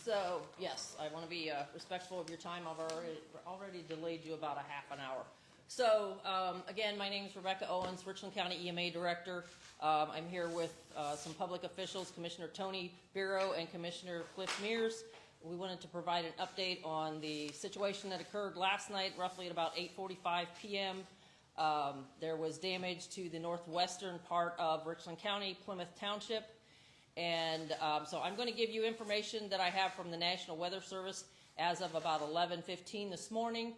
So, yes, I want to be respectful of your time. I've already delayed you about a half an hour. So, again, my name is Rebecca Owens, Richland County EMA Director. I'm here with some public officials, Commissioner Tony Biro and Commissioner Cliff Mears. We wanted to provide an update on the situation that occurred last night, roughly at about 8:45 p.m. There was damage to the northwestern part of Richland County, Plymouth Township. And so I'm going to give you information that I have from the National Weather Service as of about 11:15 this morning.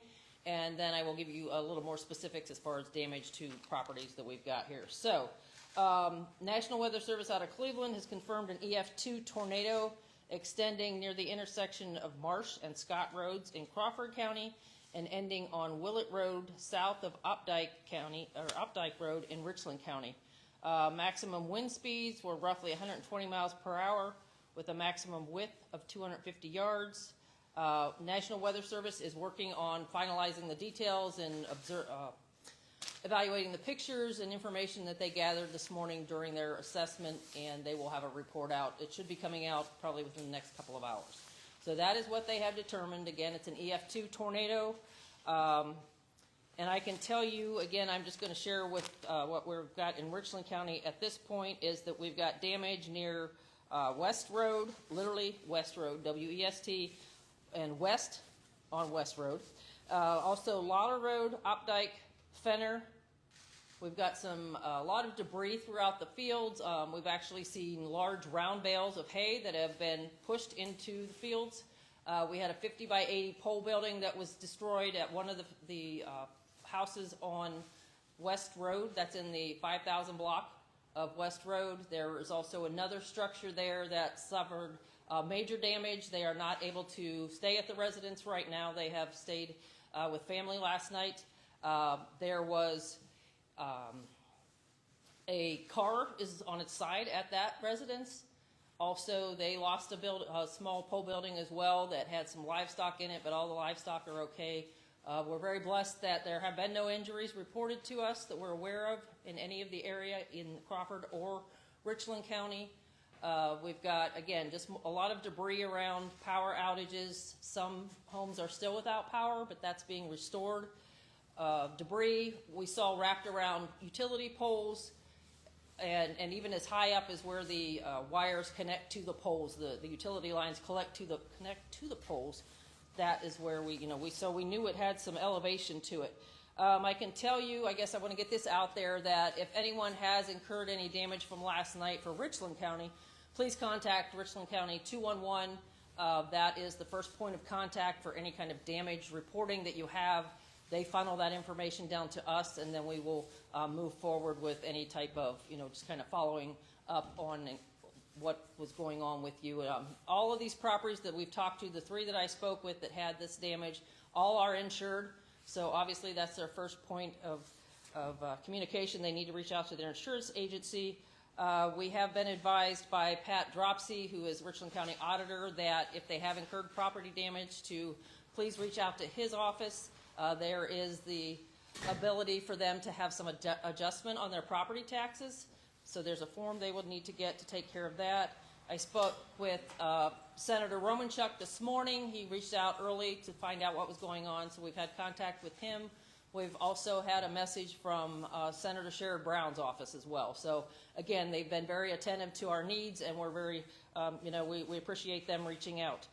And then I will give you a little more specifics as far as damage to properties that we've got here. So, National Weather Service out of Cleveland has confirmed an EF2 tornado extending near the intersection of Marsh and Scott Roads in Crawford County and ending on Willett Road south of Opdyke Road in Richland County. Maximum wind speeds were roughly 120 miles per hour with a maximum width of 250 yards. National Weather Service is working on finalizing the details and evaluating the pictures and information that they gathered this morning during their assessment, and they will have a report out. It should be coming out probably within the next couple of hours. So that is what they have determined. Again, it's an EF2 tornado. And I can tell you, again, I'm just going to share with what we've got in Richland County at this point is that we've got damage near West Road, literally West Road, W-E-S-T, and west on West Road. Also Lauder Road, Opdyke, Fenner. We've got a lot of debris throughout the fields. We've actually seen large round bales of hay that have been pushed into the fields. We had a 50 by 80 pole building that was destroyed at one of the houses on West Road. That's in the 5,000 block of West Road. There is also another structure there that suffered major damage. They are not able to stay at the residence right now. They have stayed with family last night. There was a car is on its side at that residence. Also, they lost a small pole building as well that had some livestock in it, but all the livestock are okay. We're very blessed that there have been no injuries reported to us that we're aware of in any of the area in Crawford or Richland County. We've got, again, just a lot of debris around, power outages. Some homes are still without power, but that's being restored. Debris we saw wrapped around utility poles, and even as high up as where the wires connect to the poles, the utility lines connect to the poles. That is where we knew it had some elevation to it. I can tell you, I guess I want to get this out there, that if anyone has incurred any damage from last night for Richland County, please contact Richland County 211. That is the first point of contact for any kind of damage reporting that you have. They funnel that information down to us, and then we will move forward with any type of, just kind of following up on what was going on with you. All of these properties that we've talked to, the three that I spoke with that had this damage, all are insured. So obviously that's their first point of communication. They need to reach out to their insurance agency. We have been advised by Pat Dropsey, who is Richland County Auditor, that if they have incurred property damage to please reach out to his office. There is the ability for them to have some adjustment on their property taxes. So there's a form they would need to get to take care of that. I spoke with Senator Romanchuk this morning. He reached out early to find out what was going on, so we've had contact with him. We've also had a message from Senator Sherrod Brown's office as well. So again, they've been very attentive to our needs, and we're very, we appreciate them reaching out.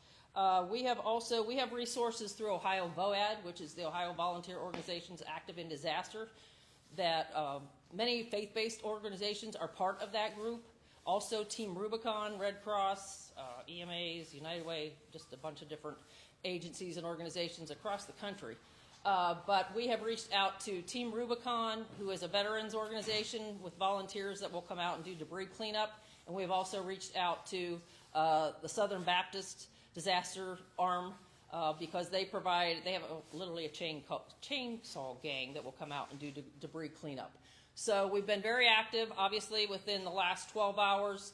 We have resources through Ohio VOAD, which is the Ohio Volunteer Organizations Active in Disaster, that many faith-based organizations are part of that group. Also Team Rubicon, Red Cross, EMAs, United Way, just a bunch of different agencies and organizations across the country. But we have reached out to Team Rubicon, who is a veterans organization with volunteers that will come out and do debris cleanup. And we've also reached out to the Southern Baptist Disaster Arm because they have literally a chainsaw gang that will come out and do debris cleanup. So we've been very active, obviously, within the last 12 hours.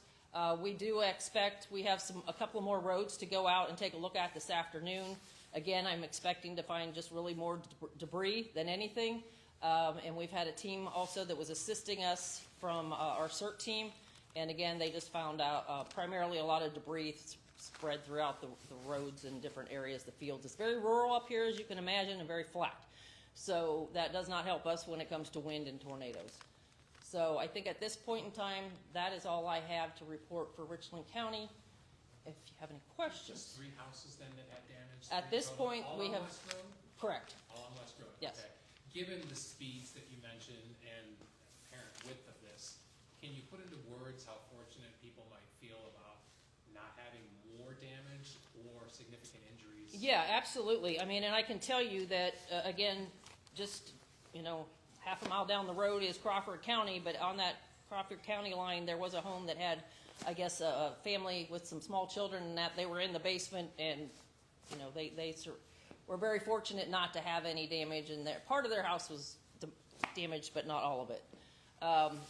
We do expect we have a couple more roads to go out and take a look at this afternoon. Again, I'm expecting to find just really more debris than anything. And we've had a team also that was assisting us from our CERT team. And again, they just found out primarily a lot of debris spread throughout the roads and different areas, the fields. It's very rural up here, as you can imagine, and very flat. So that does not help us when it comes to wind and tornadoes. So I think at this point in time, that is all I have to report for Richland County. If you have any questions. Just 3 houses then that had damage? At this point, all we on have, West Road? correct, All on West Road? yes. Okay. Given the speeds that you mentioned and apparent width of this, can you put into words how fortunate people might feel about not having more damage or significant injuries? Yeah, absolutely. I mean, and I can tell you that, again, just, half a mile down the road is Crawford County, but on that Crawford County line, there was a home that had, I guess, a family with some small children, and that they were in the basement, and, they were very fortunate not to have any damage, and part of their house was damaged, but not all of it.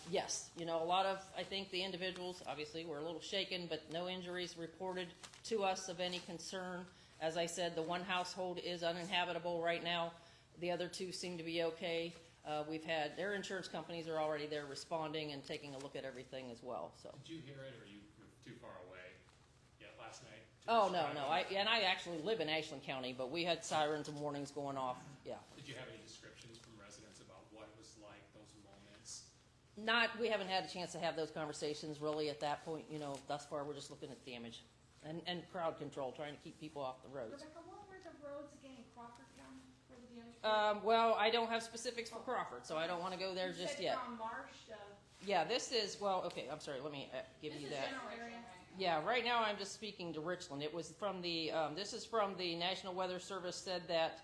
Yes, a lot of, I think the individuals, obviously, were a little shaken, but no injuries reported to us of any concern. As I said, the one household is uninhabitable right now. The other 2 seem to be okay. Their insurance companies are already there responding and taking a look at everything as well, so. Did you hear it, or you were too far away yet last night? Oh, no. I actually live in Ashland County, but we had sirens and warnings going off, yeah. Did you have any descriptions from residents about what it was like, those moments? We haven't had a chance to have those conversations really at that point, thus far we're just looking at damage and crowd control, trying to keep people off the roads. Rebecca, what were the roads again in Crawford County? Where were the other Well, I don't have specifics for Crawford, so I don't want to go there just yet. From Marsh to Yeah, this is, okay, I'm sorry, let me give you that. general area. Yeah, right now I'm just speaking to Richland. It was from this is from the National Weather Service, said that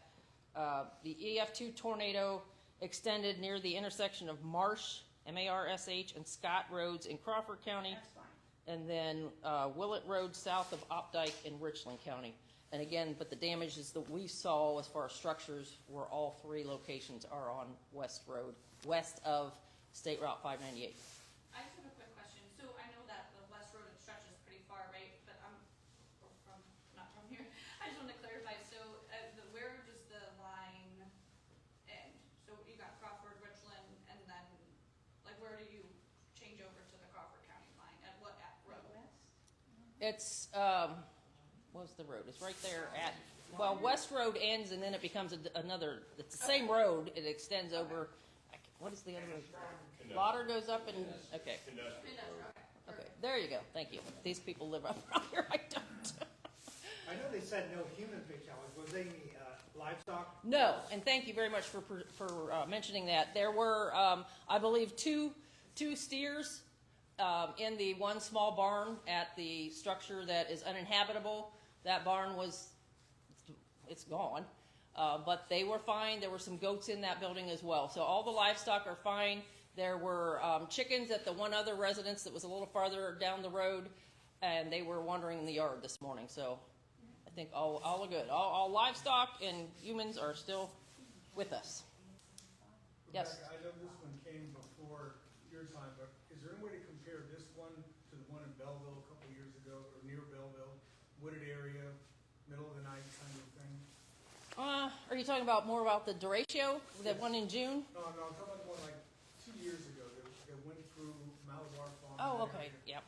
the EF2 tornado extended near the intersection of Marsh, M-A-R-S-H, and Scott Roads in Crawford County. That's fine. And then Willett Road south of Opdyke in Richland County. And again, but the damages that we saw as far as structures were all 3 locations are on West Road, west of State Route 598. I just have a quick question. So I know that the West Road stretches pretty far, right? But not from here. I just want to clarify. So where does the line end? So you got Crawford, Richland, and then where do you change over to the Crawford County line? At what road? It's, what's the road? It's right there at, West Road ends and then it becomes another, it's the same road. It extends over, what is the other road? Lauder goes up and, okay. Okay, there you go. Thank you. These people live up around here. I don't. I know they said no human fatalities. Was there any livestock? No, and thank you very much for mentioning that. There were, I believe, two steers in the one small barn at the structure that is uninhabitable. That barn it's gone, but they were fine. There were some goats in that building as well. So all the livestock are fine. There were chickens at the one other residence that was a little farther down the road, and they were wandering in the yard this morning. So I think all are good. All livestock and humans are still with us. Yes. Rebecca, I know this one came before your time, but is there any way to compare this one to the one in Belleville a couple years ago, or near Belleville, wooded area, middle of the night kind of thing? Are you talking more about the derecho, that one in June? No, I'm talking about the one like 2 years ago that went through Malabar Farm. Oh, okay. Yep.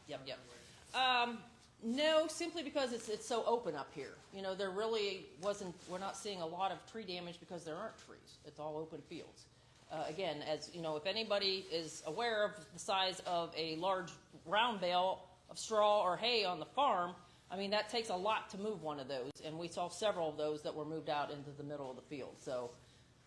No, simply because it's so open up here. There really we're not seeing a lot of tree damage because there aren't trees. It's all open fields. Again, as you know, if anybody is aware of the size of a large round bale of straw or hay on the farm, I mean, that takes a lot to move one of those, and we saw several of those that were moved out into the middle of the field. So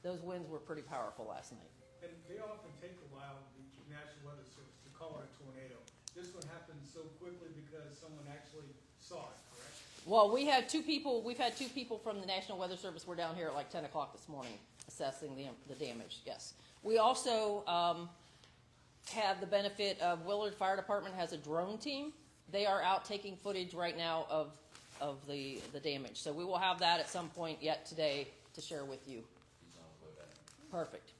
those winds were pretty powerful last night. And they often take a while, the National Weather Service, to call it a tornado. This one happened so quickly because someone actually saw it, correct? Well, we've had two people from the National Weather Service were down here at like 10 o'clock this morning assessing the damage, yes. We also have the benefit of Willard Fire Department has a drone team. They are out taking footage right now of the damage. So we will have that at some point yet today to share with you. Perfect.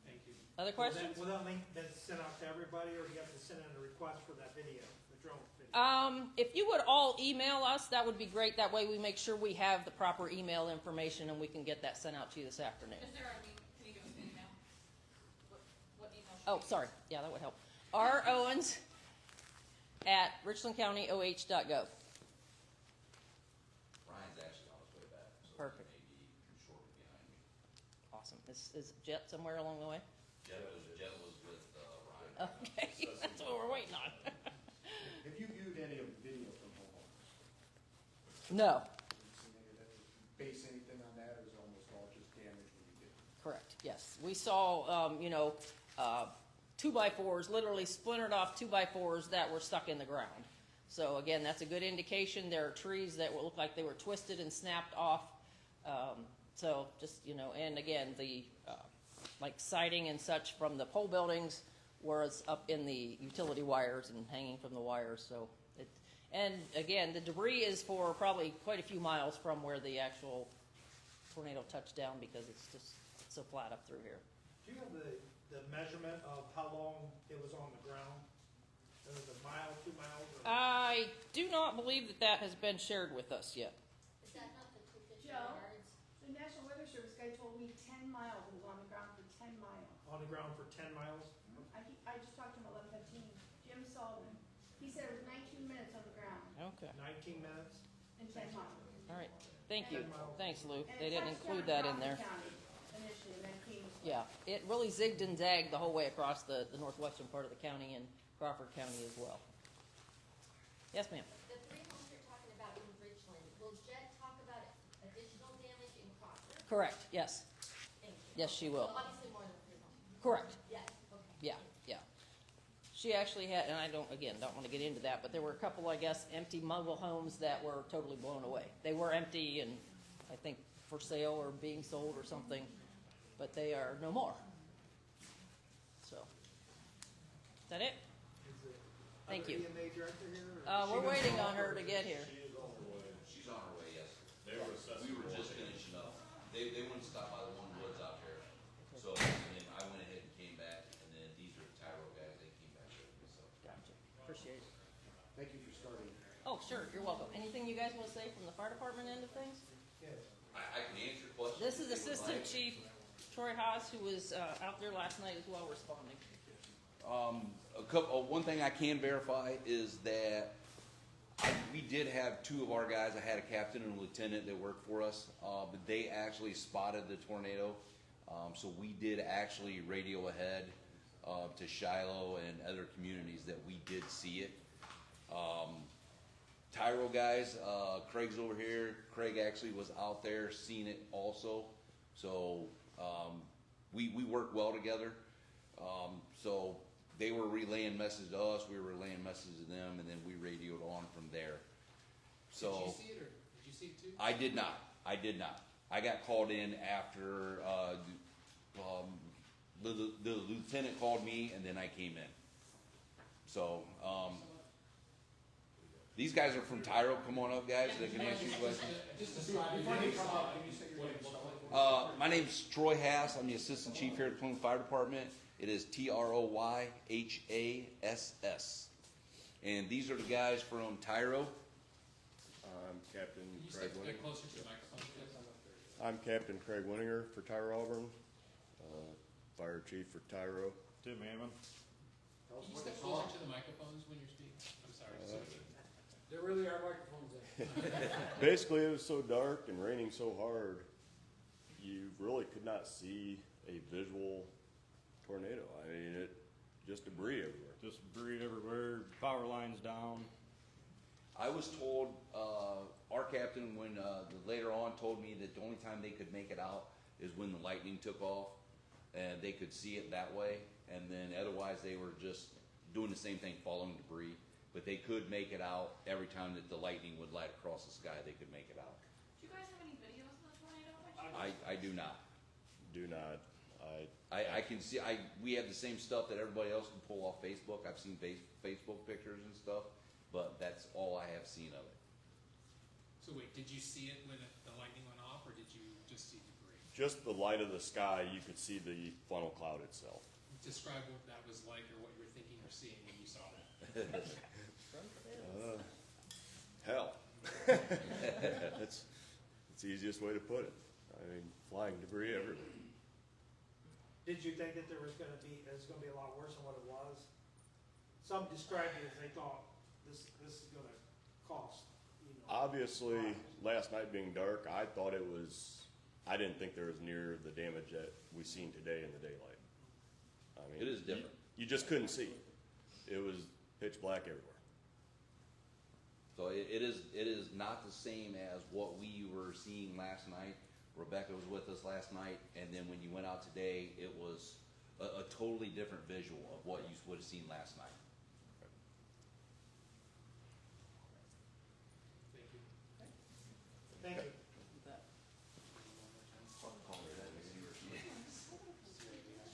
Thank you. Other questions? Will that link that's sent out to everybody, or do you have to send out a request for that video, the drone video? If you would all email us, that would be great. That way we make sure we have the proper email information and we can get that sent out to you this afternoon. Is there a link? Can you give us the email? What email should Oh, sorry. Yeah, that would help. Owens at richlandcountyoh.gov. Perfect. maybe short behind me. Awesome. Is Jet somewhere along the way? Jet was with Ryan. Okay, that's what we're waiting on. Have you viewed any of the video from homeowners? No, Seen any of that? Base anything on that, or is it almost all just damage when you get? correct, yes. We saw, 2x4s, literally splintered off 2x4s that were stuck in the ground. So again, that's a good indication. There are trees that will look like they were twisted and snapped off. So just, and again, the, like siding and such from the pole buildings was up in the utility wires and hanging from the wires, so and again, the debris is for probably quite a few miles from where the actual tornado touched down because it's just so flat up through here. Do you have the measurement of how long it was on the ground? It was a mile, 2 miles? Or? I do not believe that has been shared with us yet. Is that not the 250 Joe? yards? The National Weather Service guy told me 10 miles, it was on the ground for 10 miles. On the ground for 10 miles? I just talked to him at 11:15, Jim Sullivan. He said it was 19 minutes on the ground Okay, 19 minutes? and 10 miles. all right, thank you. 10 miles. Thanks, Lou. And They it didn't touched include down that in there. Crawford County initially, and then came. Yeah, it really zigged and zagged the whole way across the northwestern part of the county and Crawford County as well. Yes, ma'am. The 3 homes you're talking about in Richland, will Jet talk about additional damage in Crawford? Correct, yes. Thank you. Yes, she will. So obviously more than 3 homes. Correct. Yes, okay. Yeah, yeah. She actually had, and I don't want to get into that, but there were a couple, I guess, empty mobile homes that were totally blown away. They were empty and I think for sale or being sold or something, but they are no more. So, is that it? Thank you. EMA director here? Or? We're waiting on her to get here. She's on her way, yes. We were just finishing up. They wouldn't stop by the one woods out there. So, and then I went ahead and came back, and then these are the Tyro guys, they came back with me, so. Gotcha. Appreciate it. Thank you for starting. Oh, sure, you're welcome. Anything you guys want to say from the fire department end of things? I can answer questions. This is if you would Assistant like. Chief Troy Haas, who was out there last night as well responding. One thing I can verify is that we did have 2 of our guys. I had a captain and a lieutenant that worked for us, but they actually spotted the tornado. So we did actually radio ahead to Shiloh and other communities that we did see it. Tyro guys, Craig's over here. Craig actually was out there seeing it also. So we work well together. So they were relaying messages to us, we were relaying messages to them, and then we radioed on from there. So Did you see it, or did you see it too? I did not. I got called in after the lieutenant called me, and then I came in. So these guys are from Tyro. Come on up, guys. They can answer your questions. Just describe it, what it looked like. My name's Troy Haas. I'm the assistant chief here at Cleveland Fire Department. It is Troyhass. And these are the guys from Tyro. I'm Captain Can you Craig step a bit Winninger. closer to the microphone, please? I'm Captain Craig Winninger for Tyro Auburn, Fire Chief for Tyro. Tim Hammond. Can you step closer to the microphones when you're speaking? I'm sorry. There really are microphones there. Basically, it was so dark and raining so hard, you really could not see a visual tornado. I mean, just debris everywhere. Just debris everywhere, power lines down. I was told, our captain, when later on told me that the only time they could make it out is when the lightning took off, and they could see it that way. And then otherwise, they were just doing the same thing, following debris. But they could make it out every time that the lightning would light across the sky. They could make it out. Do you guys have any videos of the tornado by chance? I do not. Do not. I can see. We have the same stuff that everybody else can pull off Facebook. I've seen Facebook pictures and stuff, but that's all I have seen of it. So wait, did you see it when the lightning went off, or did you just see debris? Just the light of the sky, you could see the funnel cloud itself. Describe what that was like, or what you were thinking or seeing when you saw that. Hell. That's the easiest way to put it. I mean, flying debris everywhere. Did you think that it was going to be a lot worse than what it was? Some described it as they thought this is going to cost, obviously, last night being dark, I thought it was, I didn't think there was near the damage that we seen today in the daylight. I mean, It is different. You just couldn't see. It was pitch black everywhere. So it is not the same as what we were seeing last night. Rebecca was with us last night, and then when you went out today, it was a totally different visual of what you would have seen last night. Thank you. Thank you.